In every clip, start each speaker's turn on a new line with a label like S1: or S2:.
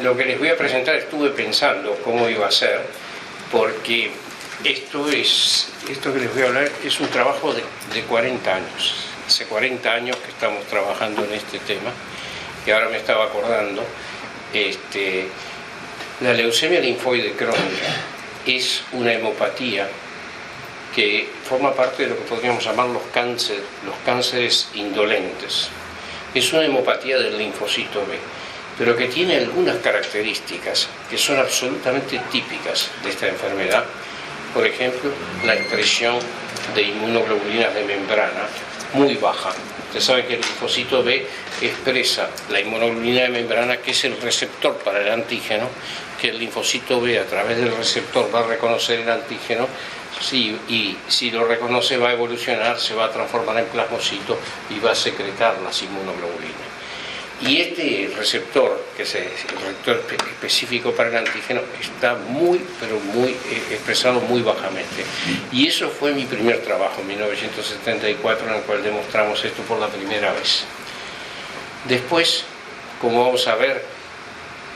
S1: lo que les voy a presentar estuve pensando cómo iba a ser, porque esto que les voy a hablar es un trabajo de 40 años. Hace 40 años que estamos trabajando en este tema, y ahora me estaba acordando, la leucemia linfoide crónica es una hemopatía que forma parte de lo que podríamos llamar los cánceres indolentes. Es una hemopatía del linfocito B, pero que tiene algunas características que son absolutamente típicas de esta enfermedad. Por ejemplo, la expresión de inmunoglobulinas de membrana muy baja. Ustedes saben que el linfocito B expresa la inmunoglobulina de membrana, que es el receptor para el antígeno, que el linfocito B a través del receptor va a reconocer el antígeno, y si lo reconoce va a evolucionar, se va a transformar en plasmocito y va a secretar las inmunoglobulinas. Y este receptor, que es el receptor específico para el antígeno, está muy expresado muy bajamente. Y eso fue mi primer trabajo, en 1974, en el cual demostramos esto por la primera vez. Después, como vamos a ver,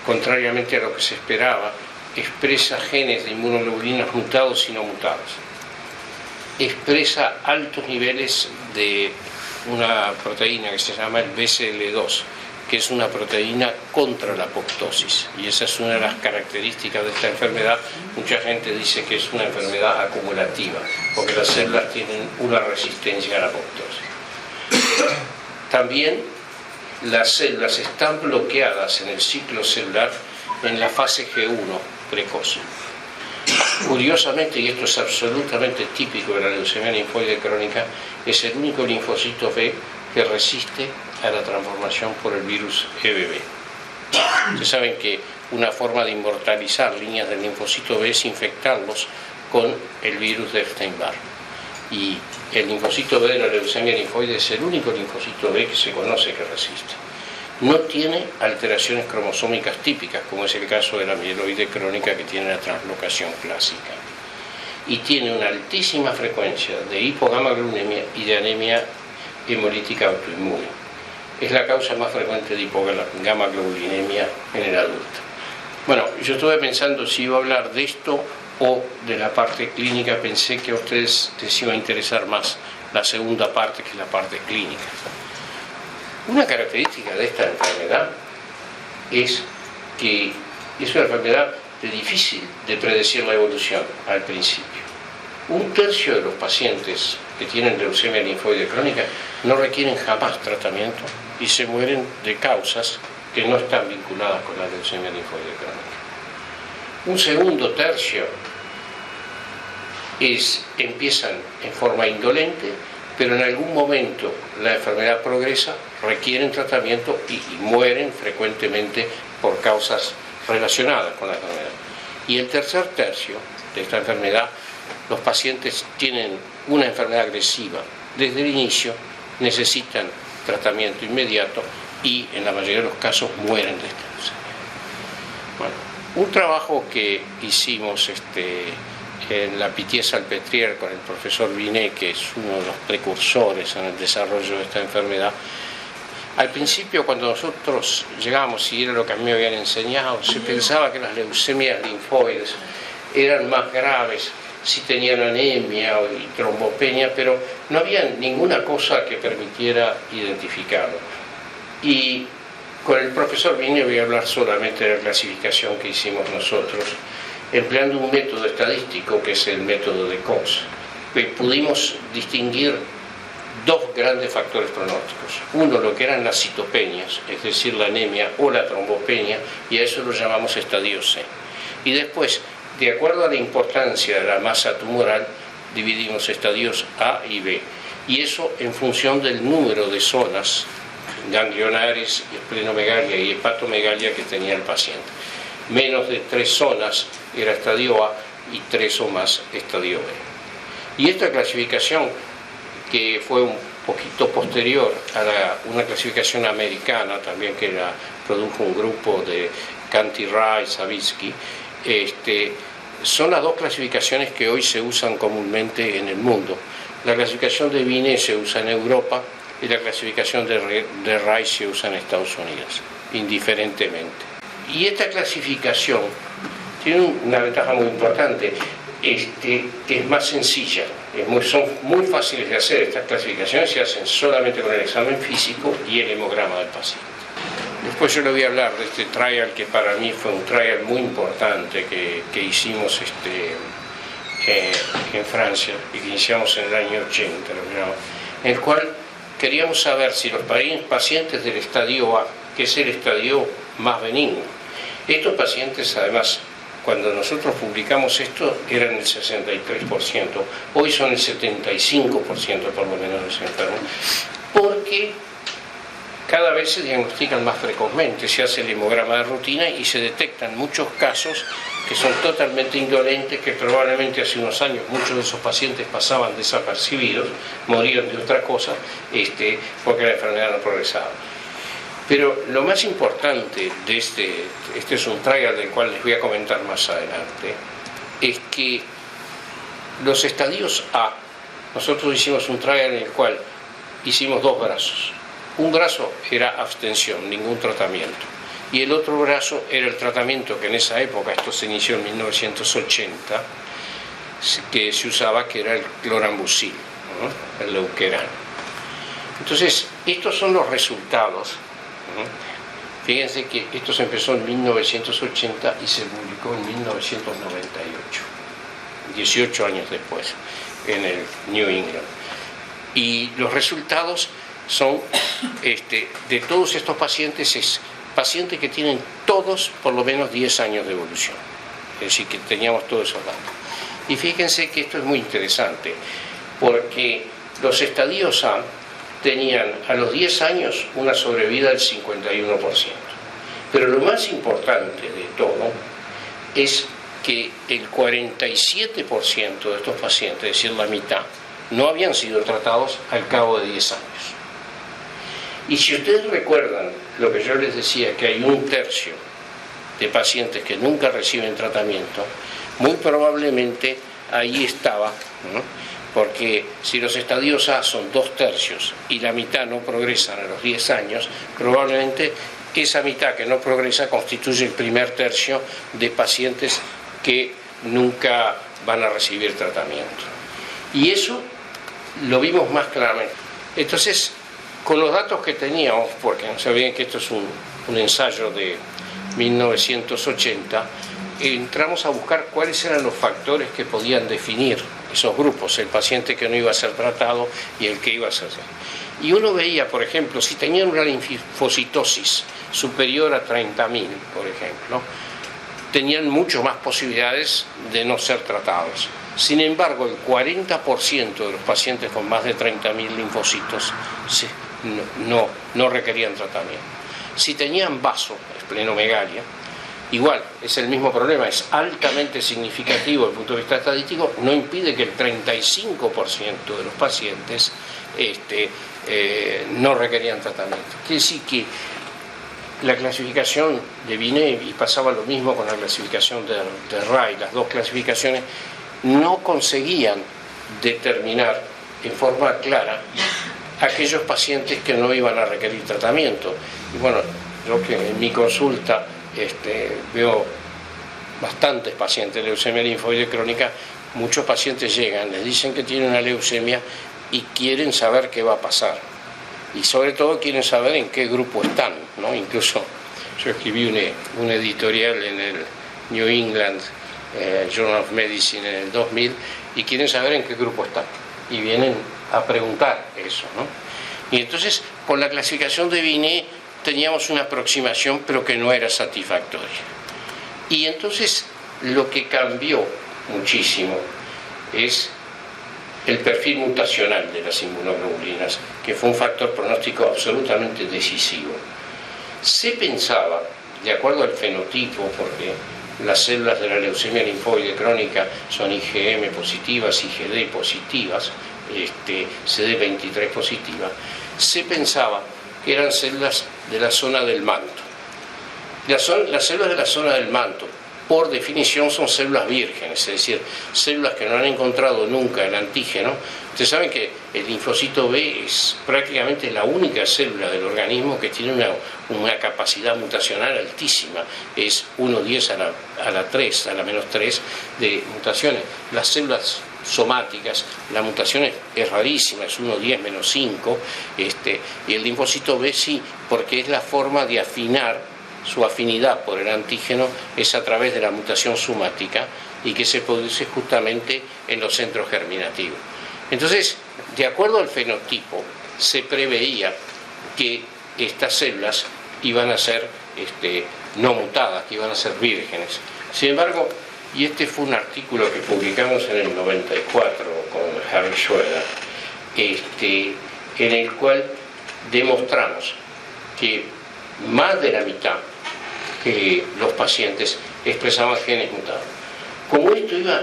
S1: contrariamente a lo que se esperaba, expresa genes de inmunoglobulinas mutados y no mutados. Expresa altos niveles de una proteína que se llama el BCL2, que es una proteína contra la apoptosis, y esa es una de las características de esta enfermedad. Mucha gente dice que es una enfermedad acumulativa, porque las células tienen una resistencia a la apoptosis. También las células están bloqueadas en el ciclo celular en la fase G1 precoz. Curiosamente, y esto es absolutamente típico de la leucemia linfoide crónica, es el único linfocito B que resiste a la transformación por el virus EBV. Ustedes saben que una forma de inmortalizar líneas del linfocito B es infectarlos con el virus de Epstein-Barr. Y el linfocito B de la leucemia linfoide es el único linfocito B que se conoce que resiste. No tiene alteraciones cromosómicas típicas, como es el caso de la mieloide crónica, que tiene la translocación clásica. Y tiene una altísima frecuencia de hipogamaglobulinemia y de anemia hemolítica autoinmune. Es la causa más frecuente de hipogamaglobulinemia en el adulto. Bueno, yo estuve pensando si iba a hablar de esto o de la parte clínica. Pensé que a ustedes les iba a interesar más la segunda parte, que es la parte clínica. Una característica de esta enfermedad es que es una enfermedad difícil de predecir la evolución al principio. Un tercio de los pacientes que tienen leucemia linfoide crónica no requieren jamás tratamiento y se mueren de causas que no están vinculadas con la leucemia linfoide crónica. Un segundo tercio empiezan en forma indolente, pero en algún momento la enfermedad progresa, requieren tratamiento y mueren frecuentemente por causas relacionadas con la enfermedad. Y el tercer tercio de esta enfermedad, los pacientes tienen una enfermedad agresiva desde el inicio, necesitan tratamiento inmediato y en la mayoría de los casos mueren de esta leucemia. Bueno, un trabajo que hicimos en la Pitié-Salpêtrière con el profesor Binet, que es uno de los precursores en el desarrollo de esta enfermedad. Al principio, cuando nosotros llegamos, y era lo que a mí me habían enseñado, se pensaba que las leucemias linfoides eran más graves si tenían anemia y trombopenia, pero no había ninguna cosa que permitiera identificarlo. Y con el profesor Binet voy a hablar solamente de la clasificación que hicimos nosotros, empleando un método estadístico que es el método de Cox. Pudimos distinguir dos grandes factores pronósticos. Uno, lo que eran las citopenias, es decir, la anemia o la trombopenia, y a eso lo llamamos estadio C. Y después, de acuerdo a la importancia de la masa tumoral, dividimos estadios A y B. Y eso en función del número de zonas ganglionares, esplenomegalia y hepatomegalia que tenía el paciente. Menos de 3 zonas era estadio A y 3 o más estadio B. Y esta clasificación, que fue un poquito posterior a una clasificación americana también que produjo un grupo de Canty-Rye y Savitsky, son las dos clasificaciones que hoy se usan comúnmente en el mundo. La clasificación de Binet se usa en Europa y la clasificación de Rye se usa en Estados Unidos, indiferentemente. Y esta clasificación tiene una ventaja muy importante, es más sencilla, son muy fáciles de hacer. Estas clasificaciones se hacen solamente con el examen físico y el hemograma del paciente. Después yo le voy a hablar de este trial que para mí fue un trial muy importante que hicimos en Francia y que iniciamos en el año 80, en el cual queríamos saber si los pacientes del estadio A, que es el estadio más benigno, estos pacientes además, cuando nosotros publicamos esto, eran el 63%, hoy son el 75% por lo menos de los enfermos, porque cada vez se diagnostican más precozmente, se hace el hemograma de rutina y se detectan muchos casos que son totalmente indolentes, que probablemente hace unos años muchos de esos pacientes pasaban desapercibidos, morían de otra cosa, porque la enfermedad no progresaba. Pero lo más importante de este es un trial del cual les voy a comentar más adelante, es que los estadios A, nosotros hicimos un trial en el cual hicimos dos brazos. Un brazo era abstención, ningún tratamiento, y el otro brazo era el tratamiento que en esa época, esto se inició en 1980, que se usaba, que era el clorambucil, ¿no? El leukeran. Entonces, estos son los resultados. Fíjense que esto se empezó en 1980 y se publicó en 1998, 18 años después, en el New England. Y los resultados son de todos estos pacientes, es pacientes que tienen todos por lo menos 10 años de evolución, es decir, que teníamos todos esos datos. Y fíjense que esto es muy interesante, porque los estadios A tenían a los 10 años una sobrevida del 51%. Pero lo más importante de todo es que el 47% de estos pacientes, es decir, la mitad, no habían sido tratados al cabo de 10 años. Y si ustedes recuerdan lo que yo les decía, que hay un tercio de pacientes que nunca reciben tratamiento, muy probablemente ahí estaba, ¿no? Porque si los estadios A son 2/3 y la mitad no progresan a los 10 años, probablemente esa mitad que no progresa constituye el primer tercio de pacientes que nunca van a recibir tratamiento. Y eso lo vimos más claramente. Entonces, con los datos que teníamos, porque no sabían que esto es un ensayo de 1980, entramos a buscar cuáles eran los factores que podían definir esos grupos, el paciente que no iba a ser tratado y el que iba a ser. Y uno veía, por ejemplo, si tenían una linfocitosis superior a 30.000, por ejemplo, tenían mucho más posibilidades de no ser tratados. Sin embargo, el 40% de los pacientes con más de 30.000 linfocitos no requerían tratamiento. Si tenían vaso, esplenomegalia, igual, es el mismo problema, es altamente significativo desde el punto de vista estadístico, no impide que el 35% de los pacientes no requerían tratamiento. Quiere decir que la clasificación de Binet, y pasaba lo mismo con la clasificación de Ray, las dos clasificaciones no conseguían determinar en forma clara aquellos pacientes que no iban a requerir tratamiento. Y bueno, yo que en mi consulta veo bastantes pacientes de leucemia linfoide crónica, muchos pacientes llegan, les dicen que tienen una leucemia y quieren saber qué va a pasar. Y sobre todo quieren saber en qué grupo están, ¿no? Incluso yo escribí un editorial en el New England Journal of Medicine en el 2000 y quieren saber en qué grupo están. Y vienen a preguntar eso, ¿no? Y entonces, con la clasificación de Binet teníamos una aproximación, pero que no era satisfactoria. Y entonces, lo que cambió muchísimo es el perfil mutacional de las inmunoglobulinas, que fue un factor pronóstico absolutamente decisivo. Se pensaba, de acuerdo al fenotipo, porque las células de la leucemia linfoide crónica son IgM positivas, IgD positivas, CD23 positiva, se pensaba que eran células de la zona del manto. Las células de la zona del manto, por definición son células vírgenes, es decir, células que no han encontrado nunca el antígeno. Ustedes saben que el linfocito B es prácticamente la única célula del organismo que tiene una capacidad mutacional altísima, es 1/10 a la menos 3 de mutaciones. Las células somáticas, la mutación es rarísima, es 1/10 menos 5, y el linfocito B sí, porque es la forma de afinar. Su afinidad por el antígeno es a través de la mutación somática y que se produce justamente en los centros germinativos. Entonces, de acuerdo al fenotipo, se preveía que estas células iban a ser no mutadas, que iban a ser vírgenes. Sin embargo, y este fue un artículo que publicamos en el 94 con Harry Schroeder, en el cual demostramos que más de la mitad que los pacientes expresaban genes mutados. Como esto iba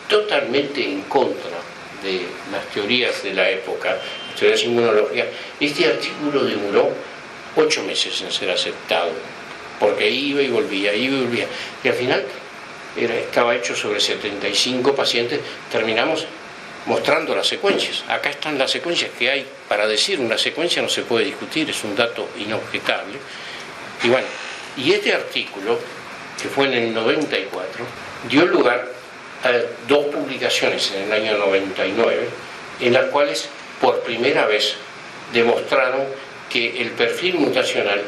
S1: totalmente en contra de las teorías de la época, las teorías de inmunología, este artículo demoró 8 meses en ser aceptado, porque iba y volvía, y al final estaba hecho sobre 75 pacientes. Terminamos mostrando las secuencias. Acá están las secuencias que hay para decir. Una secuencia no se puede discutir, es un dato inobjetable. Y bueno, y este artículo, que fue en el 94, dio lugar a 2 publicaciones en el año 99, en las cuales por primera vez demostraron que el perfil mutacional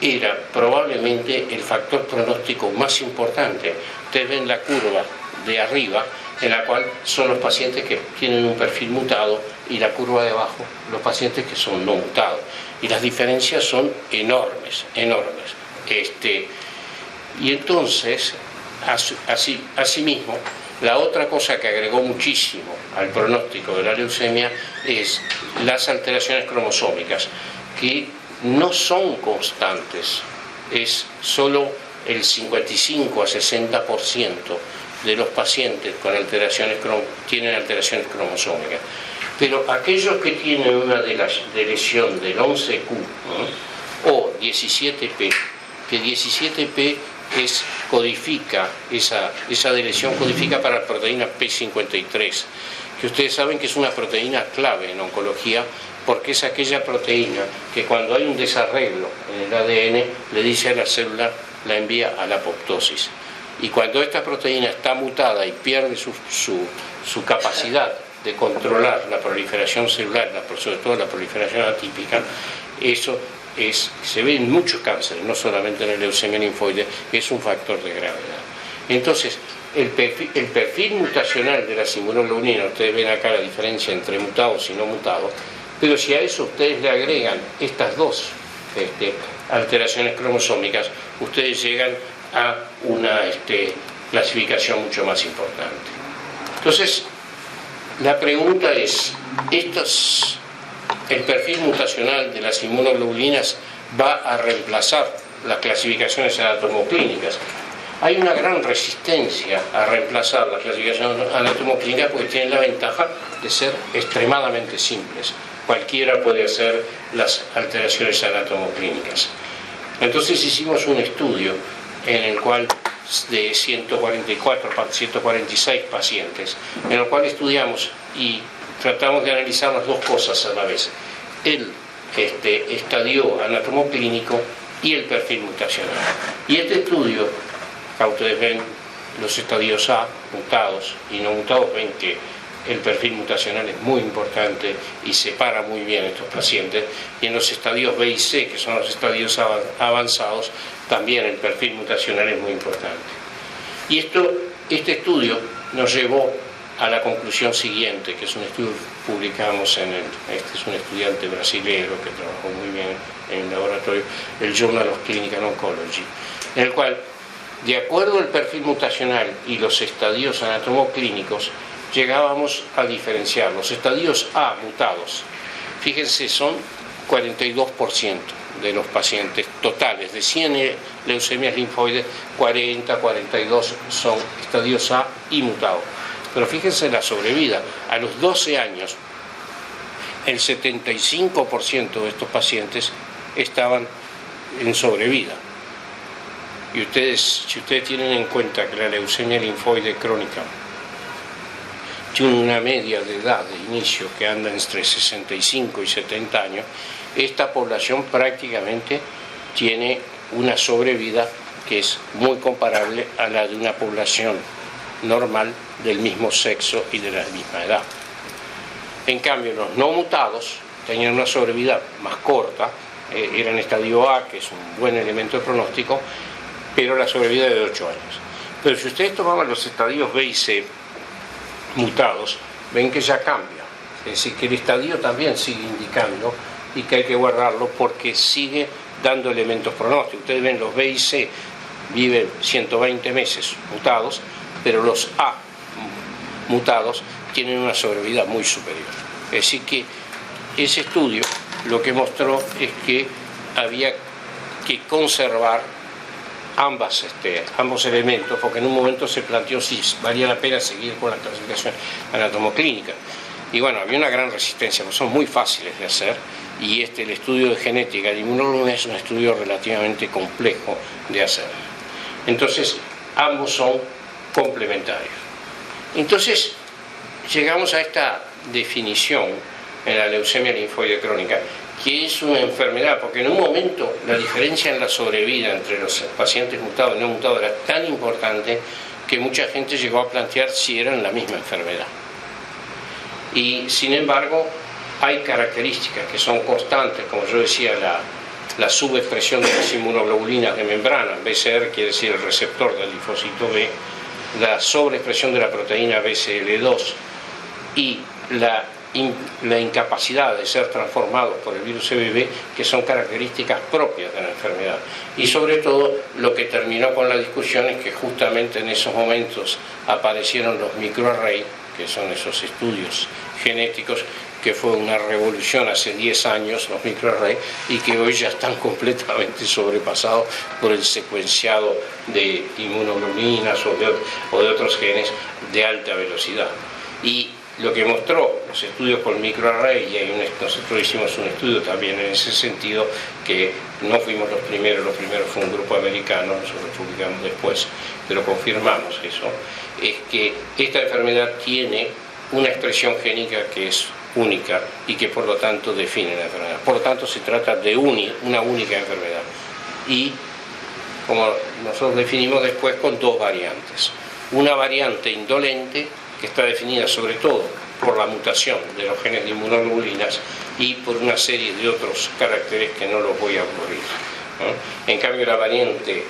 S1: era probablemente el factor pronóstico más importante. Ustedes ven la curva de arriba, en la cual son los pacientes que tienen un perfil mutado, y la curva de abajo, los pacientes que son no mutados. Y las diferencias son enormes. Y entonces, asimismo, la otra cosa que agregó muchísimo al pronóstico de la leucemia es las alteraciones cromosómicas, que no son constantes, es solo el 55 a 60% de los pacientes con tienen alteraciones cromosómicas. Pero aquellos que tienen una lesión del 11q, ¿no?, o 17p, que 17p codifica, esa deleción codifica para la proteína P53, que ustedes saben que es una proteína clave en oncología, porque es aquella proteína que cuando hay un desarreglo en el ADN le dice a la célula, la envía a la apoptosis. Y cuando esta proteína está mutada y pierde su capacidad de controlar la proliferación celular, sobre todo la proliferación atípica, eso se ve en muchos cánceres, no solamente en la leucemia linfoide, es un factor de gravedad. Entonces, el perfil mutacional de las inmunoglobulinas, ustedes ven acá la diferencia entre mutados y no mutados, pero si a eso ustedes le agregan estas 2 alteraciones cromosómicas, ustedes llegan a una clasificación mucho más importante. Entonces, la pregunta es, ¿el perfil mutacional de las inmunoglobulinas va a reemplazar las clasificaciones anatomoclínicas? Hay una gran resistencia a reemplazar las clasificaciones anatomoclínicas porque tienen la ventaja de ser extremadamente simples. Cualquiera puede hacer las alteraciones anatomoclínicas. Entonces hicimos un estudio en el cual de 146 pacientes, en el cual estudiamos y tratamos de analizar las 2 cosas a la vez: el estadio anatomoclínico y el perfil mutacional. Y este estudio, acá ustedes ven los estadios A, mutados y no mutados, ven que el perfil mutacional es muy importante y separa muy bien a estos pacientes, y en los estadios B y C, que son los estadios avanzados, también el perfil mutacional es muy importante. Y este estudio nos llevó a la conclusión siguiente, que es un estudio que publicamos este es un estudiante brasilero que trabajó muy bien en el laboratorio, el Journal of Clinical Oncology, en el cual, de acuerdo al perfil mutacional y los estadios anatomoclínicos, llegábamos a diferenciar los estadios A mutados. Fíjense, son 42% de los pacientes totales de 100 leucemias linfoides, 42 son estadios A y mutados. Pero fíjense la sobrevida. A los 12 años, el 75% de estos pacientes estaban en sobrevida. Y si ustedes tienen en cuenta que la leucemia linfoide crónica tiene una media de edad de inicio que anda entre 65 y 70 años, esta población prácticamente tiene una sobrevida que es muy comparable a la de una población normal del mismo sexo y de la misma edad. En cambio, los no mutados tenían una sobrevida más corta, eran estadio A, que es un buen elemento de pronóstico, pero la sobrevida de 8 años. Pero si ustedes tomaban los estadios B y C mutados, ven que ya cambia. Es decir, que el estadio también sigue indicando y que hay que guardarlo porque sigue dando elementos pronósticos. Ustedes ven, los B y C viven 120 meses mutados, pero los A mutados tienen una sobrevida muy superior. Es decir, que ese estudio lo que mostró es que había que conservar ambos elementos, porque en un momento se planteó si valía la pena seguir con la clasificación anatomoclínica. Y bueno, había una gran resistencia, porque son muy fáciles de hacer, y el estudio de genética de inmunoglobulina es un estudio relativamente complejo de hacer. Entonces, ambos son complementarios. Entonces, llegamos a esta definición en la leucemia linfoide crónica, que es una enfermedad, porque en un momento la diferencia en la sobrevida entre los pacientes mutados y no mutados era tan importante que mucha gente llegó a plantear si eran la misma enfermedad. Y sin embargo, hay características que son constantes, como yo decía, la subexpresión de las inmunoglobulinas de membrana, BCR quiere decir el receptor del linfocito B, la sobreexpresión de la proteína BCL2 y la incapacidad de ser transformados por el virus EBV, que son características propias de la enfermedad. Y sobre todo, lo que terminó con la discusión es que justamente en esos momentos aparecieron los microarrays, que son esos estudios genéticos, que fue una revolución hace 10 años, los microarrays, y que hoy ya están completamente sobrepasados por el secuenciado de inmunoglobulinas o de otros genes de alta velocidad. Y lo que mostró los estudios con microarray, y nosotros hicimos un estudio también en ese sentido, que no fuimos los primeros fue un grupo americano, nosotros publicamos después, pero confirmamos eso, es que esta enfermedad tiene una expresión génica que es única y que por lo tanto define la enfermedad. Por lo tanto se trata de una única enfermedad. Y como nosotros definimos después, con dos variantes. Una variante indolente, que está definida sobre todo por la mutación de los genes de inmunoglobulinas y por una serie de otros caracteres que no los voy a ocurrir, ¿no? En cambio, la variante,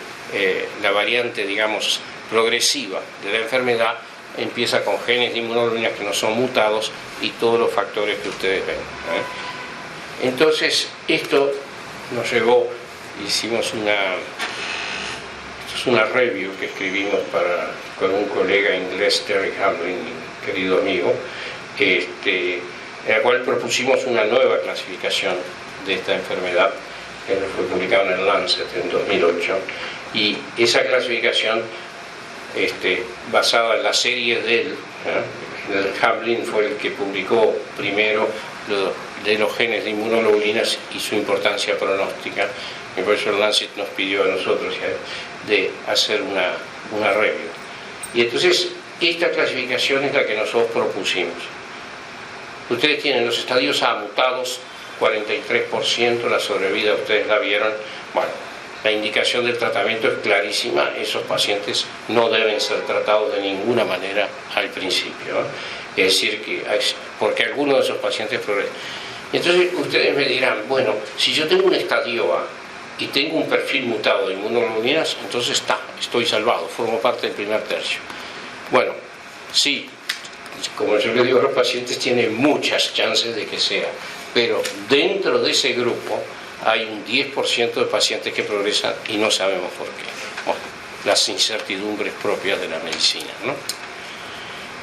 S1: digamos, progresiva de la enfermedad empieza con genes de inmunoglobulinas que no son mutados y todos los factores que ustedes ven, ¿eh? Entonces, esto nos llevó, hicimos una review que escribimos con un colega inglés, Terry Hamlin, mi querido amigo, en la cual propusimos una nueva clasificación de esta enfermedad, que fue publicada en el Lancet en 2008, y esa clasificación, basada en la serie del Hamlin, fue el que publicó primero de los genes de inmunoglobulinas y su importancia pronóstica, y por eso el Lancet nos pidió a nosotros de hacer una review. Y entonces, esta clasificación es la que nosotros propusimos. Ustedes tienen los estadios A mutados, 43%, la sobrevida ustedes la vieron. Bueno, la indicación del tratamiento es clarísima, esos pacientes no deben ser tratados de ninguna manera al principio, ¿no? Es decir, porque algunos de esos pacientes progresan. Y entonces ustedes me dirán, bueno, si yo tengo un estadio A y tengo un perfil mutado de inmunoglobulinas, entonces estoy salvado, formo parte del primer tercio. Bueno, sí, como yo le digo a los pacientes, tienen muchas chances de que sea, pero dentro de ese grupo hay un 10% de pacientes que progresan y no sabemos por qué. Bueno, las incertidumbres propias de la medicina, ¿no?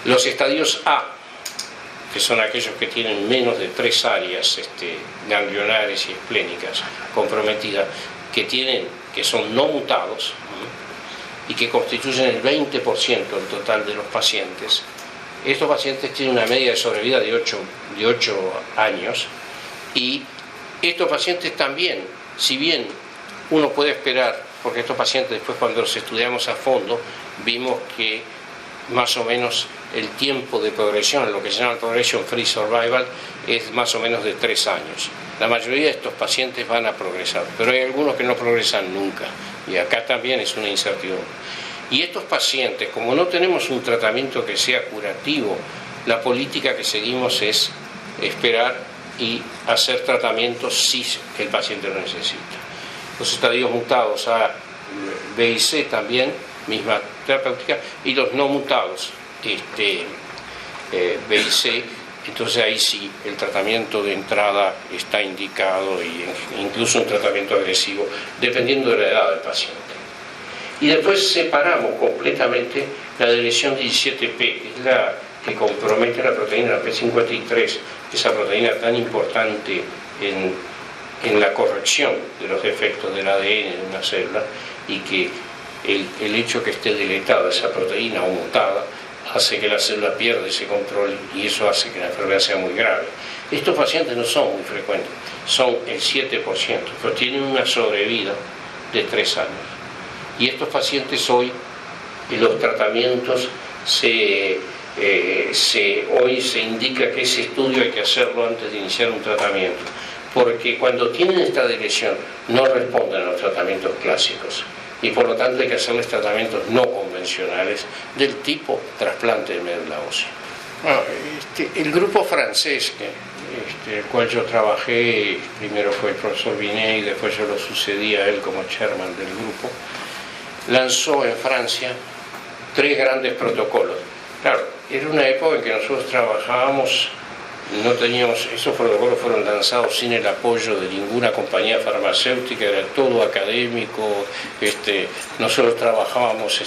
S1: Los estadios A, que son aquellos que tienen menos de 3 áreas ganglionares y esplénicas comprometidas, que son no mutados, ¿no? Y que constituyen el 20% del total de los pacientes. Estos pacientes tienen una media de sobrevida de 8 años, y estos pacientes también, si bien uno puede esperar porque estos pacientes después cuando los estudiamos a fondo vimos que más o menos el tiempo de progresión, lo que se llama progression free survival, es más o menos de 3 años. La mayoría de estos pacientes van a progresar, pero hay algunos que no progresan nunca, y acá también es una incertidumbre. Y estos pacientes, como no tenemos un tratamiento que sea curativo, la política que seguimos es esperar y hacer tratamientos si el paciente lo necesita. Los estadios mutados A, B y C también, misma terapéutica, y los no mutados, B y C, entonces ahí sí el tratamiento de entrada está indicado, y incluso un tratamiento agresivo, dependiendo de la edad del paciente. Y después separamos completamente la deleción 17P, que es la que compromete la proteína, la P53, esa proteína tan importante en la corrección de los defectos del ADN de una célula, y que el hecho que esté deletada esa proteína o mutada hace que la célula pierda ese control, y eso hace que la enfermedad sea muy grave. Estos pacientes no son muy frecuentes, son el 7%, pero tienen una sobrevida de 3 años. Y estos pacientes hoy, los tratamientos hoy se indica que ese estudio hay que hacerlo antes de iniciar un tratamiento, porque cuando tienen esta deleción no responden a los tratamientos clásicos, y por lo tanto hay que hacerles tratamientos no convencionales del tipo trasplante de médula ósea. El grupo francés, el cual yo trabajé, primero fue el profesor Binet y después yo lo sucedí a él como chairman del grupo, lanzó en Francia 3 grandes protocolos. Claro, era una época en que nosotros trabajábamos, no teníamos, esos protocolos fueron lanzados sin el apoyo de ninguna compañía farmacéutica, era todo académico, nosotros trabajábamos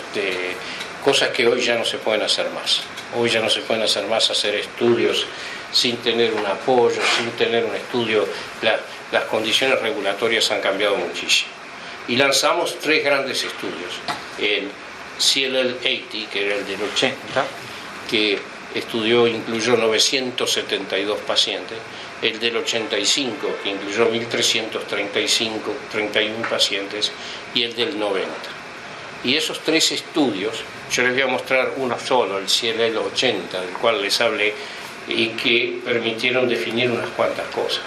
S1: cosas que hoy ya no se pueden hacer más. Hoy ya no se pueden hacer más, hacer estudios sin tener un apoyo, sin tener un estudio. Las condiciones regulatorias han cambiado muchísimo. Y lanzamos 3 grandes estudios. El CLL-80, que era el del 80, que incluyó 972 pacientes, el del 85, que incluyó 1.331 pacientes, y el del 90. Y esos 3 estudios, yo les voy a mostrar uno solo, el CLL-80, del cual les hablé, y que permitieron definir unas cuantas cosas.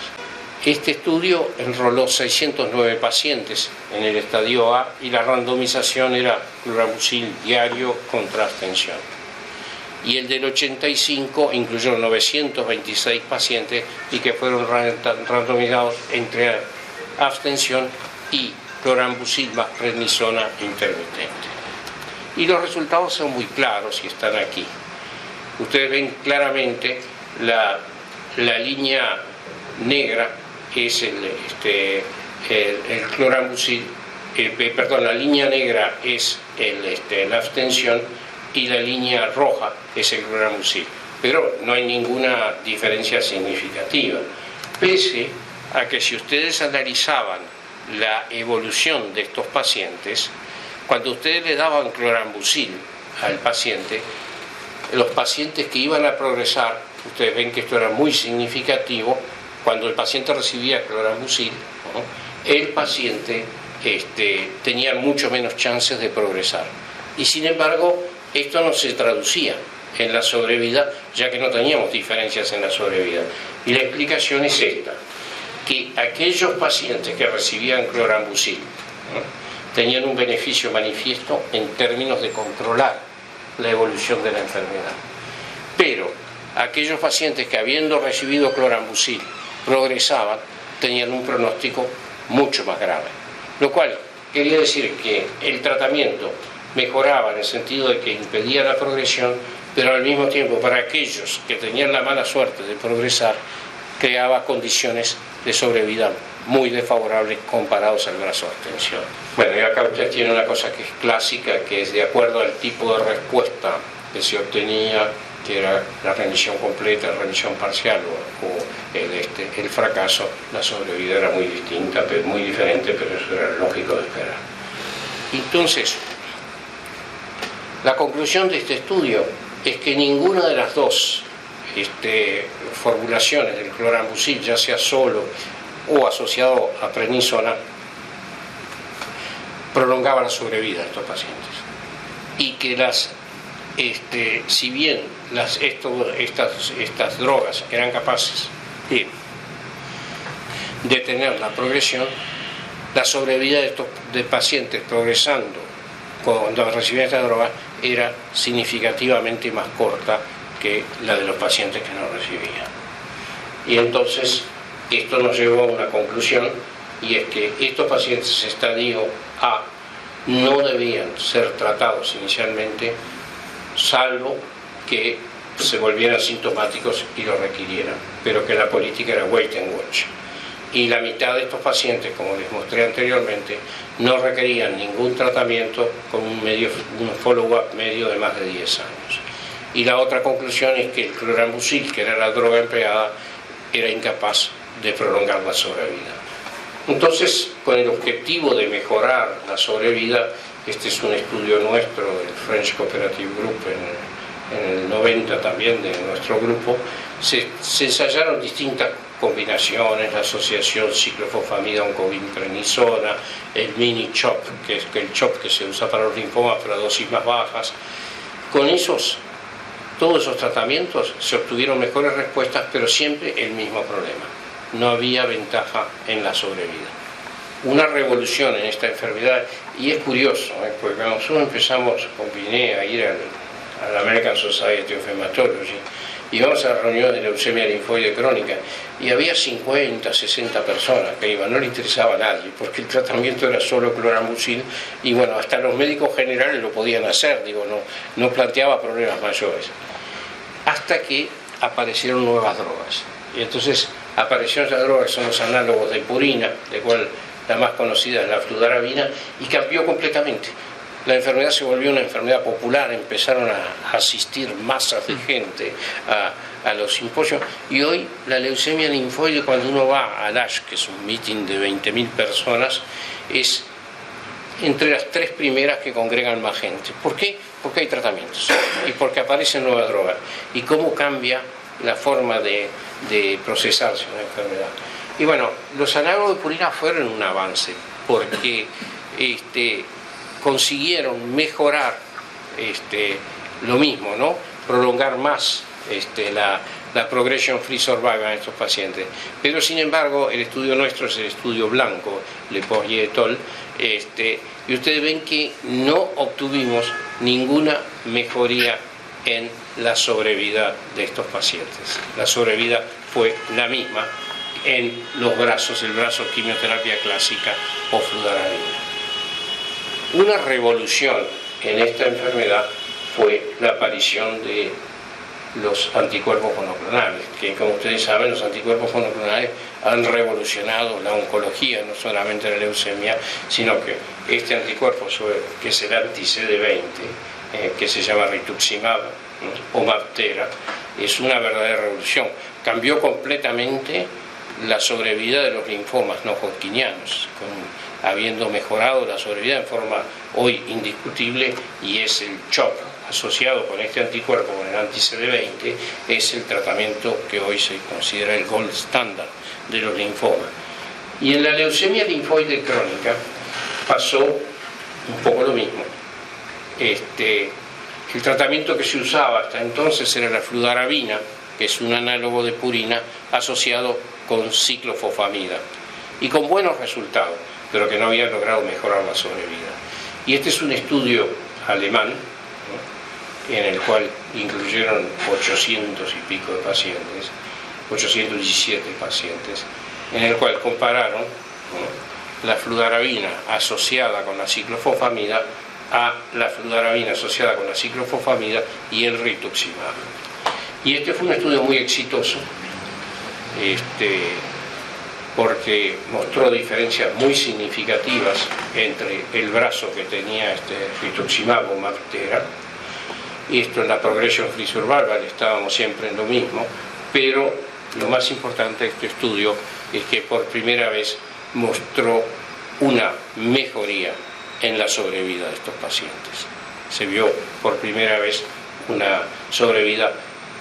S1: Este estudio enroló 609 pacientes en el estadio A, y la randomización era clorambucil diario contra abstención. Y el del 85 incluyó 926 pacientes y que fueron randomizados entre abstención y clorambucil más prednisona intermitente. Y los resultados son muy claros y están aquí. Ustedes ven claramente la línea negra es el clorambucil, la línea negra es la abstención, y la línea roja es el clorambucil. Pero no hay ninguna diferencia significativa, pese a que si ustedes analizaban la evolución de estos pacientes, cuando ustedes le daban clorambucil al paciente, los pacientes que iban a progresar, ustedes ven que esto era muy significativo, cuando el paciente recibía clorambucil, ¿no?, el paciente tenía mucho menos chances de progresar. Y sin embargo, esto no se traducía en la sobrevida, ya que no teníamos diferencias en la sobrevida. Y la explicación es esta, que aquellos pacientes que recibían clorambucil, ¿no?, tenían un beneficio manifiesto en términos de controlar la evolución de la enfermedad. Pero aquellos pacientes que, habiendo recibido clorambucil, progresaban, tenían un pronóstico mucho más grave. Lo cual quería decir que el tratamiento mejoraba en el sentido de que impedía la progresión, pero al mismo tiempo para aquellos que tenían la mala suerte de progresar, creaba condiciones de sobrevida muy desfavorables comparados al brazo de abstención. Bueno, y acá usted tiene una cosa que es clásica, que es de acuerdo al tipo de respuesta que se obtenía, que era la remisión completa, la remisión parcial o el fracaso, la sobrevida era muy distinta, muy diferente, pero eso era lógico de esperar. Entonces, la conclusión de este estudio es que ninguna de las dos formulaciones del clorambucil, ya sea solo o asociado a prednisona, prolongaba la sobrevida de estos pacientes. Y que si bien estas drogas eran capaces de detener la progresión, la sobrevida de pacientes progresando cuando recibían esta droga era significativamente más corta que la de los pacientes que no recibían. Y entonces esto nos llevó a una conclusión, y es que estos pacientes estadio A no debían ser tratados inicialmente, salvo que se volvieran sintomáticos y lo requirieran, pero que la política era wait and watch. Y la mitad de estos pacientes, como les mostré anteriormente, no requerían ningún tratamiento con un follow-up medio de más de 10 años. Y la otra conclusión es que el clorambucil, que era la droga empleada, era incapaz de prolongar la sobrevida. Entonces, con el objetivo de mejorar la sobrevida, este es un estudio nuestro del French Cooperative Group en el 90 también de nuestro grupo, se ensayaron distintas combinaciones, la asociación ciclofosfamida-oncovinprednisona, el mini CHOP, que es el CHOP que se usa para los linfomas pero a dosis más bajas. Con todos esos tratamientos se obtuvieron mejores respuestas, pero siempre el mismo problema: no había ventaja en la sobrevida. Una revolución en esta enfermedad, y es curioso, porque cuando nosotros empezamos con Piné a ir al American Society of Hematology, íbamos a la reunión de leucemia linfoide crónica, y había 50, 60 personas que iban, no le interesaba a nadie, porque el tratamiento era solo clorambucil, y bueno, hasta los médicos generales lo podían hacer, no planteaba problemas mayores. Hasta que aparecieron nuevas drogas, y entonces aparecieron esas drogas que son los análogos de purina, de cual la más conocida es la fludarabina, y cambió completamente. La enfermedad se volvió una enfermedad popular, empezaron a asistir masas de gente a los simposios, y hoy la leucemia linfoide, cuando uno va al ASH, que es un meeting de 20.000 personas, es entre las 3 primeras que congregan más gente. ¿Por qué? Porque hay tratamientos y porque aparecen nuevas drogas. ¿Y cómo cambia la forma de procesarse una enfermedad? Y bueno, los análogos de purina fueron un avance, porque consiguieron mejorar lo mismo, ¿no? Prolongar más la progression free survival en estos pacientes. Pero sin embargo, el estudio nuestro es el estudio blanco, Lepoy et al., y ustedes ven que no obtuvimos ninguna mejoría en la sobrevida de estos pacientes. La sobrevida fue la misma en los brazos, el brazo quimioterapia clásica o fludarabina. Una revolución en esta enfermedad fue la aparición de los anticuerpos monoclonales, que como ustedes saben, los anticuerpos monoclonales han revolucionado la oncología, no solamente la leucemia, sino que este anticuerpo, que es el anti-CD20, que se llama rituximab o MabThera, es una verdadera revolución. Cambió completamente la sobrevida de los linfomas no hodgkinianos, habiendo mejorado la sobrevida en forma hoy indiscutible, y es el CHOP asociado con este anticuerpo, con el anti-CD20, es el tratamiento que hoy se considera el gold standard de los linfomas. Y en la leucemia linfoide crónica pasó un poco lo mismo. El tratamiento que se usaba hasta entonces era la fludarabina, que es un análogo de purina asociado con ciclofosfamida, y con buenos resultados, pero que no había logrado mejorar la sobrevida. Y este es un estudio alemán, ¿no?, en el cual incluyeron 800 y pico de pacientes, 817 pacientes, en el cual compararon, ¿no?, la fludarabina asociada con la ciclofosfamida a la fludarabina asociada con la ciclofosfamida y el rituximab. Y este fue un estudio muy exitoso, porque mostró diferencias muy significativas entre el brazo que tenía rituximab o MabThera. Esto en la progression free survival estábamos siempre en lo mismo, pero lo más importante de este estudio es que por primera vez mostró una mejoría en la sobrevida de estos pacientes. Se vio por primera vez una sobrevida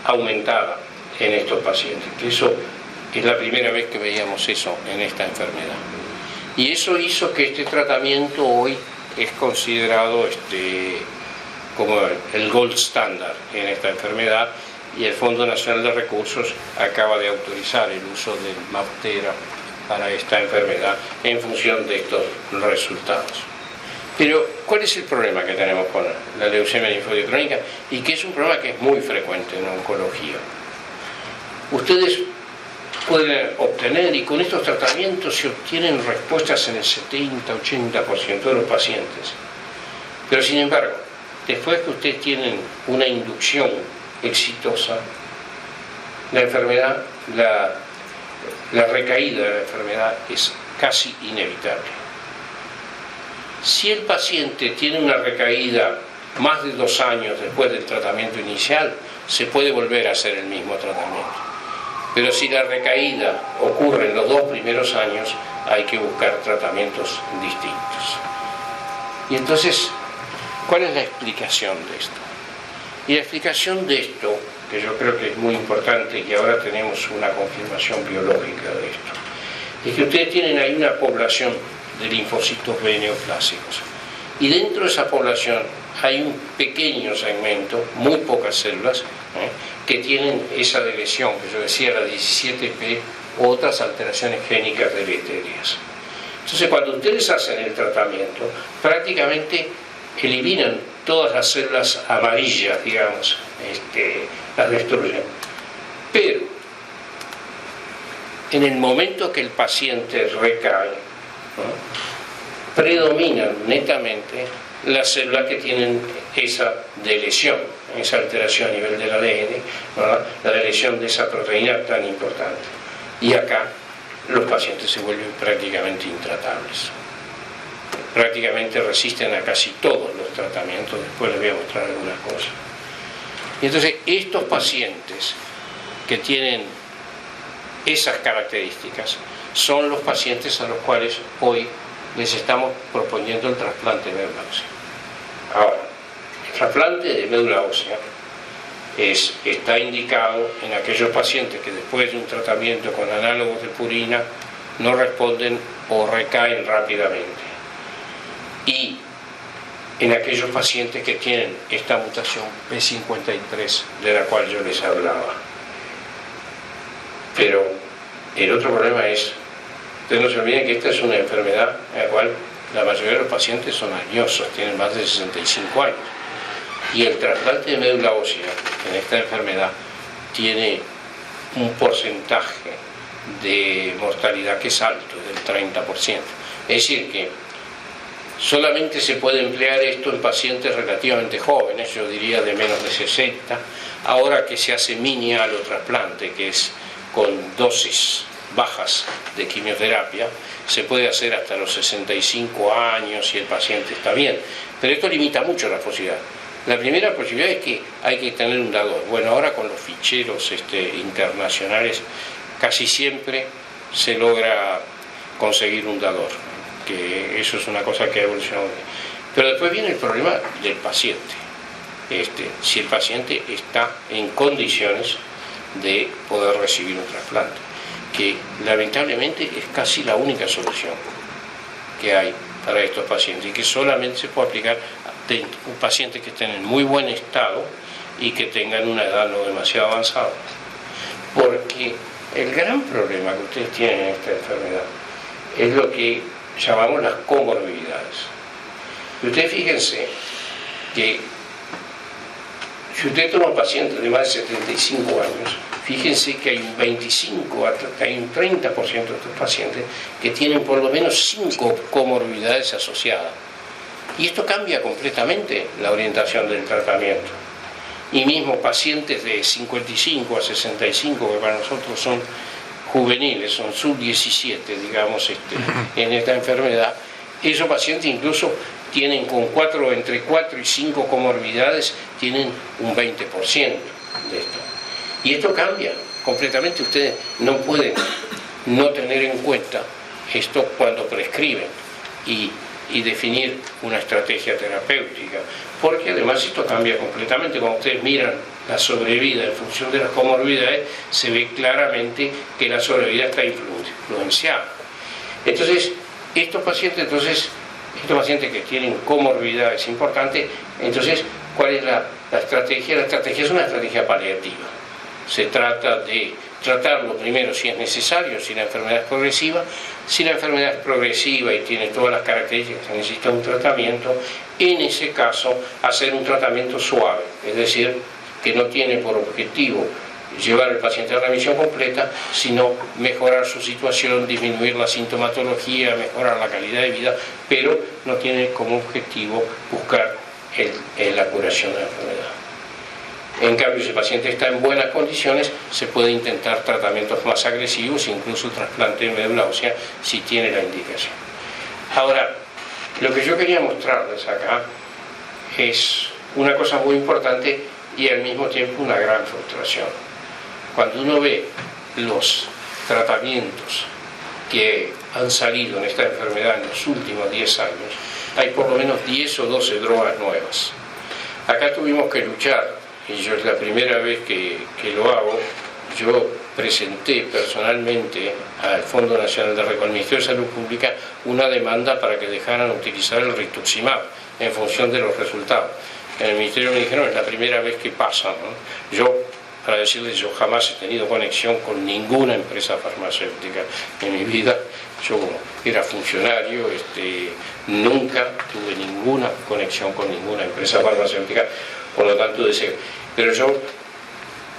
S1: aumentada en estos pacientes, que eso es la primera vez que veíamos eso en esta enfermedad. Y eso hizo que este tratamiento hoy es considerado como el gold standard en esta enfermedad, y el Fondo Nacional de Recursos acaba de autorizar el uso del MabThera para esta enfermedad en función de estos resultados. Pero, ¿cuál es el problema que tenemos con la leucemia linfoide crónica? Y que es un problema que es muy frecuente en oncología. Ustedes pueden obtener, y con estos tratamientos se obtienen respuestas en el 70-80% de los pacientes. Pero, sin embargo, después que ustedes tienen una inducción exitosa, la enfermedad, la recaída de la enfermedad es casi inevitable. Si el paciente tiene una recaída más de 2 años después del tratamiento inicial, se puede volver a hacer el mismo tratamiento. Pero si la recaída ocurre en los 2 primeros años, hay que buscar tratamientos distintos. Y entonces, ¿cuál es la explicación de esto? Y la explicación de esto, que yo creo que es muy importante, y ahora tenemos una confirmación biológica de esto, es que ustedes tienen ahí una población de linfocitos B neoplásicos. Y dentro de esa población hay un pequeño segmento, muy pocas células, que tienen esa deleción, que yo decía, la 17p, u otras alteraciones génicas deleterias. Entonces, cuando ustedes hacen el tratamiento, prácticamente eliminan todas las células amarillas, digamos, las destruyen. Pero, en el momento que el paciente recae, predominan netamente las células que tienen esa deleción, esa alteración a nivel del ADN, ¿verdad? La deleción de esa proteína tan importante. Y acá los pacientes se vuelven prácticamente intratables. Prácticamente resisten a casi todos los tratamientos. Después les voy a mostrar algunas cosas. Y entonces estos pacientes que tienen esas características son los pacientes a los cuales hoy les estamos proponiendo el trasplante de médula ósea. Ahora, el trasplante de médula ósea está indicado en aquellos pacientes que después de un tratamiento con análogos de purina no responden o recaen rápidamente, y en aquellos pacientes que tienen esta mutación P53 de la cual yo les hablaba. Pero el otro problema es, ustedes no se olviden que esta es una enfermedad en la cual la mayoría de los pacientes son añosos, tienen más de 65 años. Y el trasplante de médula ósea en esta enfermedad tiene un porcentaje de mortalidad que es alto, del 30%. Es decir, que solamente se puede emplear esto en pacientes relativamente jóvenes, yo diría de menos de 60, ahora que se hace mini alotrasplante, que es con dosis bajas de quimioterapia, se puede hacer hasta los 65 años si el paciente está bien, pero esto limita mucho las posibilidades. La primera posibilidad es que hay que tener un dador. Bueno, ahora con los ficheros internacionales casi siempre se logra conseguir un dador, que eso es una cosa que ha evolucionado. Pero después viene el problema del paciente. Si el paciente está en condiciones de poder recibir un trasplante, que lamentablemente es casi la única solución que hay para estos pacientes, y que solamente se puede aplicar a pacientes que estén en muy buen estado y que tengan una edad no demasiado avanzada. Porque el gran problema que ustedes tienen en esta enfermedad es lo que llamamos las comorbilidades. Y ustedes fíjense que si usted toma pacientes de más de 75 años, fíjense que hay un 25, hay un 30% de estos pacientes que tienen por lo menos 5 comorbilidades asociadas. Y esto cambia completamente la orientación del tratamiento. Y mismo pacientes de 55 a 65, que para nosotros son juveniles, son sub-17, digamos, en esta enfermedad, esos pacientes incluso tienen entre 4 y 5 comorbilidades, tienen un 20% de esto. Y esto cambia completamente. Ustedes no pueden no tener en cuenta esto cuando prescriben y definir una estrategia terapéutica, porque además esto cambia completamente. Cuando ustedes miran la sobrevida en función de las comorbilidades, se ve claramente que la sobrevida está influenciada. Entonces, estos pacientes estos pacientes que tienen comorbilidades importantes, entonces, ¿cuál es la estrategia? La estrategia es una estrategia paliativa. Se trata de tratarlo primero si es necesario, si la enfermedad es progresiva. Si la enfermedad es progresiva y tiene todas las características que necesita un tratamiento, en ese caso hacer un tratamiento suave, es decir, que no tiene por objetivo llevar al paciente a remisión completa, sino mejorar su situación, disminuir la sintomatología, mejorar la calidad de vida, pero no tiene como objetivo buscar la curación de la enfermedad. En cambio, si el paciente está en buenas condiciones, se puede intentar tratamientos más agresivos, incluso trasplante de médula ósea, si tiene la indicación. Ahora, lo que yo quería mostrarles acá es una cosa muy importante y al mismo tiempo una gran frustración. Cuando uno ve los tratamientos que han salido en esta enfermedad en los últimos 10 años, hay por lo menos 10 o 12 drogas nuevas. Acá tuvimos que luchar, y yo es la primera vez que lo hago. Yo presenté personalmente al Fondo Nacional de Recaudación, al Ministerio de Salud Pública, una demanda para que dejaran utilizar el rituximab en función de los resultados. En el Ministerio me dijeron, es la primera vez que pasa, ¿no? Yo, para decirles, yo jamás he tenido conexión con ninguna empresa farmacéutica en mi vida. Yo era funcionario, nunca tuve ninguna conexión con ninguna empresa farmacéutica, por lo tanto pero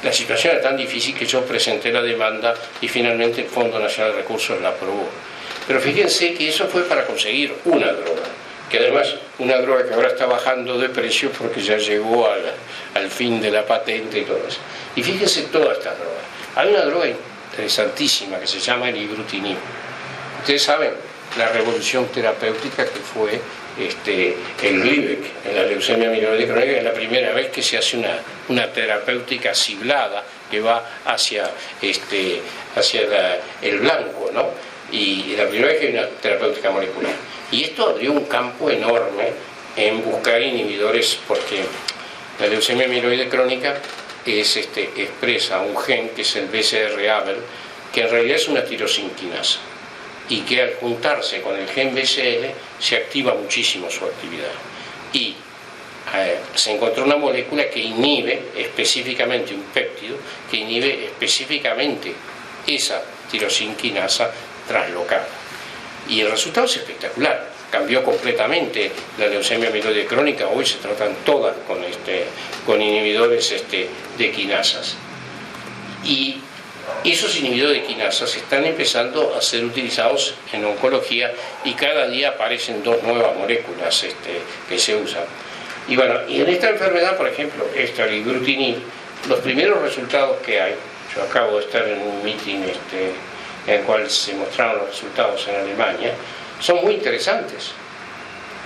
S1: la situación era tan difícil que yo presenté la demanda y finalmente el Fondo Nacional de Recursos la aprobó. Pero fíjense que eso fue para conseguir una droga, que además una droga que ahora está bajando de precio porque ya llegó al fin de la patente y todo eso. Y fíjense todas estas drogas. Hay una droga interesantísima que se llama el ibrutinib. Ustedes saben la revolución terapéutica que fue el Glivec en la leucemia amiloide crónica, es la primera vez que se hace una terapéutica ciblada que va hacia el blanco, ¿no? Y la primera vez que hay una terapéutica molecular. Y esto abrió un campo enorme en buscar inhibidores, porque la leucemia amiloide crónica expresa un gen que es el BCR-ABL, que en realidad es una tirosinquinasa, y que al juntarse con el gen BCL se activa muchísimo su actividad. Y se encontró una molécula que inhibe específicamente, un péptido, que inhibe específicamente esa tirosinquinasa traslocada. Y el resultado es espectacular. Cambió completamente la leucemia amiloide crónica. Hoy se tratan todas con inhibidores de quinasas. Y esos inhibidores de quinasas están empezando a ser utilizados en oncología y cada día aparecen 2 nuevas moléculas que se usan. Y bueno, y en esta enfermedad, por ejemplo, el ibrutinib, los primeros resultados que hay, yo acabo de estar en un meeting en el cual se mostraron los resultados en Alemania, son muy interesantes.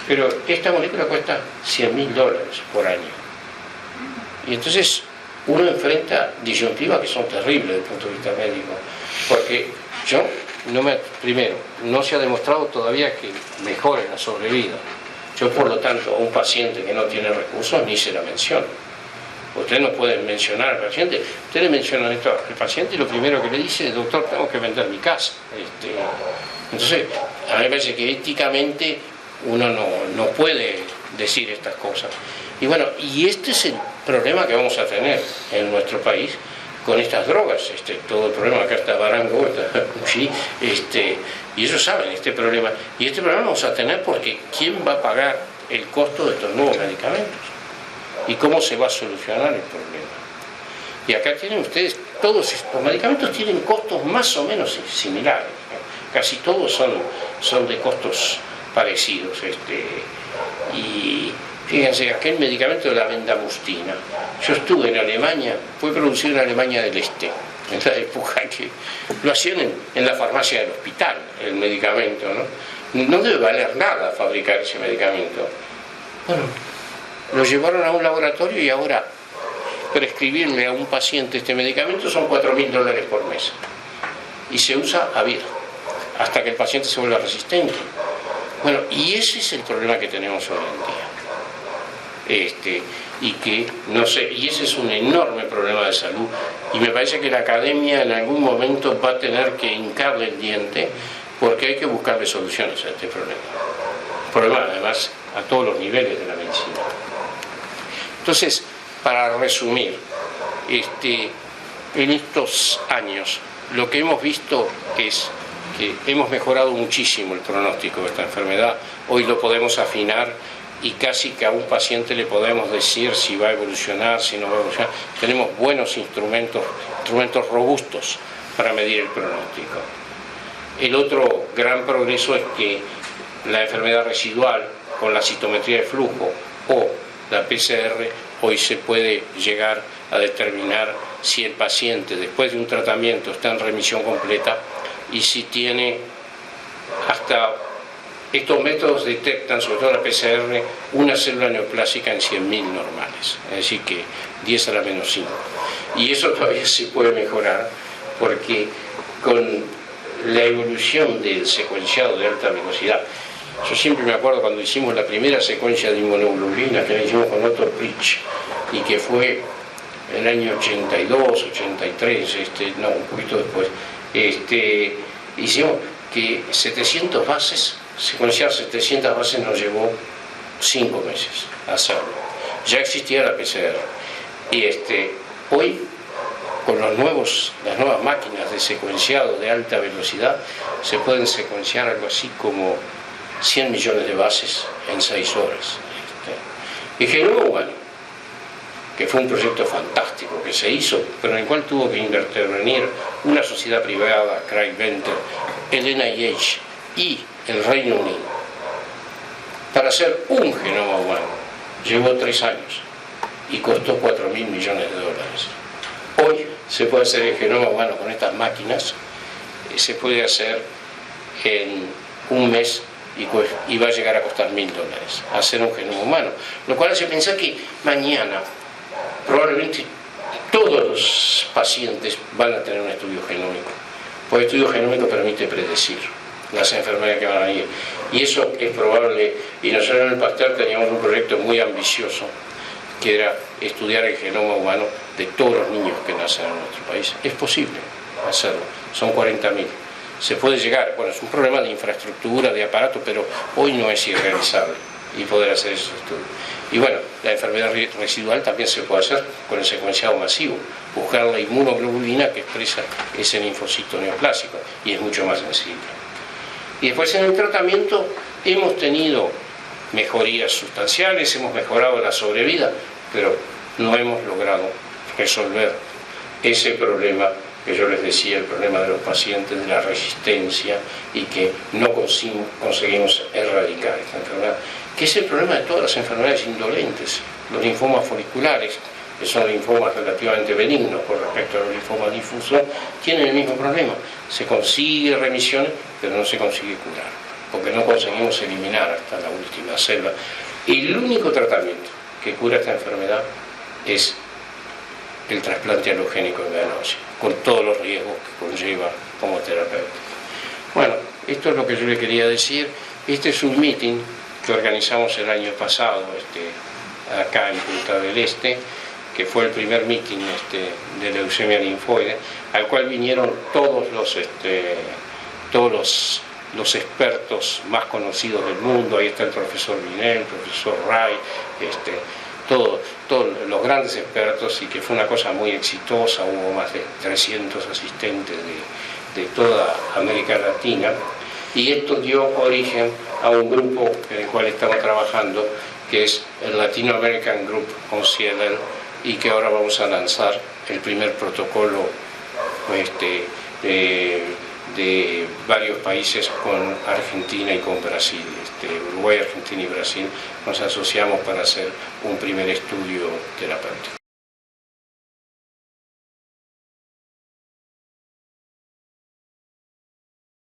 S1: Pero esta molécula cuesta $100.000 por año. Y entonces uno enfrenta disyuntivas que son terribles desde el punto de vista médico, porque primero, no se ha demostrado todavía que mejore la sobrevida. Yo, por lo tanto, a un paciente que no tiene recursos ni se la menciono. Ustedes no pueden mencionar al paciente, ustedes mencionan esto al paciente y lo primero que le dice, doctor, tengo que vender mi casa. Entonces, a mí me parece que éticamente uno no puede decir estas cosas. Y bueno, y este es el problema que vamos a tener en nuestro país con estas drogas, todo el problema. Acá está Barango, está Uchi, y ellos saben este problema. Y este problema vamos a tener porque ¿quién va a pagar el costo de estos nuevos medicamentos? ¿Y cómo se va a solucionar el problema? Y acá tienen ustedes, todos estos medicamentos tienen costos más o menos similares, ¿no? Casi todos son de costos parecidos. Y fíjense, aquel medicamento de la vendamustina, yo estuve en Alemania, fue producido en Alemania del Este, en la época que lo hacían en la farmacia del hospital, el medicamento, ¿no? No debe valer nada fabricar ese medicamento. Bueno, lo llevaron a un laboratorio y ahora prescribirle a un paciente este medicamento son $4.000 por mes. Y se usa a vida, hasta que el paciente se vuelva resistente. Bueno, y ese es el problema que tenemos hoy en día. Y ese es un enorme problema de salud. Y me parece que la academia en algún momento va a tener que hincarle el diente porque hay que buscarle soluciones a este problema. Problema además a todos los niveles de la medicina. Entonces, para resumir, en estos años lo que hemos visto es que hemos mejorado muchísimo el pronóstico de esta enfermedad. Hoy lo podemos afinar y casi que a un paciente le podemos decir si va a evolucionar, si no va a evolucionar. Tenemos buenos instrumentos robustos para medir el pronóstico. El otro gran progreso es que la enfermedad residual con la citometría de flujo o la PCR, hoy se puede llegar a determinar si el paciente después de un tratamiento está en remisión completa y si tiene, hasta estos métodos detectan, sobre todo la PCR, una célula neoplásica en 100.000 normales, es decir que 10 a la menos 5. Y eso todavía se puede mejorar porque con la evolución del secuenciado de alta velocidad, yo siempre me acuerdo cuando hicimos la primera secuencia de inmunoglobulina que la hicimos con Otto Pritsch y que fue en el año 82, 83, no, un poquito después, hicimos que 700 bases, secuenciar 700 bases nos llevó 5 meses hacerlo. Ya existía la PCR y hoy con las nuevas máquinas de secuenciado de alta velocidad se pueden secuenciar algo así como 100 millones de bases en 6 horas. Y Genoma Humano, que fue un proyecto fantástico que se hizo, pero en el cual tuvo que intervenir una sociedad privada, Craig Venter, el NIH y el Reino Unido, para hacer un genoma humano. Llevó 3 años y costó 4.000 millones de dólares. Hoy se puede hacer el genoma humano con estas máquinas, se puede hacer en un mes y va a llegar a costar $1.000 hacer un genoma humano, lo cual hace pensar que mañana probablemente todos los pacientes van a tener un estudio genómico, porque el estudio genómico permite predecir las enfermedades que van a ir, y eso es probable. Y nosotros en el Pasteur teníamos un proyecto muy ambicioso que era estudiar el genoma humano de todos los niños que nacen en nuestro país. Es posible hacerlo, son 40.000. Se puede llegar, bueno, es un problema de infraestructura, de aparato, pero hoy no es irrealizable y poder hacer esos estudios. Y bueno, la enfermedad residual también se puede hacer con el secuenciado masivo, buscar la inmunoglobulina que expresa ese linfocito neoplásico, y es mucho más sensible. Y después en el tratamiento hemos tenido mejorías sustanciales, hemos mejorado la sobrevida, pero no hemos logrado resolver ese problema que yo les decía, el problema de los pacientes, de la resistencia, y que no conseguimos erradicar esta enfermedad, que es el problema de todas las enfermedades indolentes. Los linfomas foliculares, que son linfomas relativamente benignos con respecto a los linfomas difusos, tienen el mismo problema. Se consigue remisión, pero no se consigue curar, porque no conseguimos eliminar hasta la última célula. Y el único tratamiento que cura esta enfermedad es el trasplante halogénico de médula ósea, con todos los riesgos que conlleva como terapéutico. Bueno, esto es lo que yo le quería decir. Este es un meeting que organizamos el año pasado acá en Punta del Este, que fue el primer meeting de leucemia linfoide, al cual vinieron todos los expertos más conocidos del mundo. Ahí está el profesor Binel, el profesor Ray, todos los grandes expertos, y que fue una cosa muy exitosa. Hubo más de 300 asistentes de toda América Latina, y esto dio origen a un grupo en el cual estamos trabajando, que es el Latino American Group on CLL, y que ahora vamos a lanzar el primer protocolo de varios países con Argentina y con Brasil. Uruguay, Argentina y Brasil nos asociamos para hacer un primer estudio terapéutico.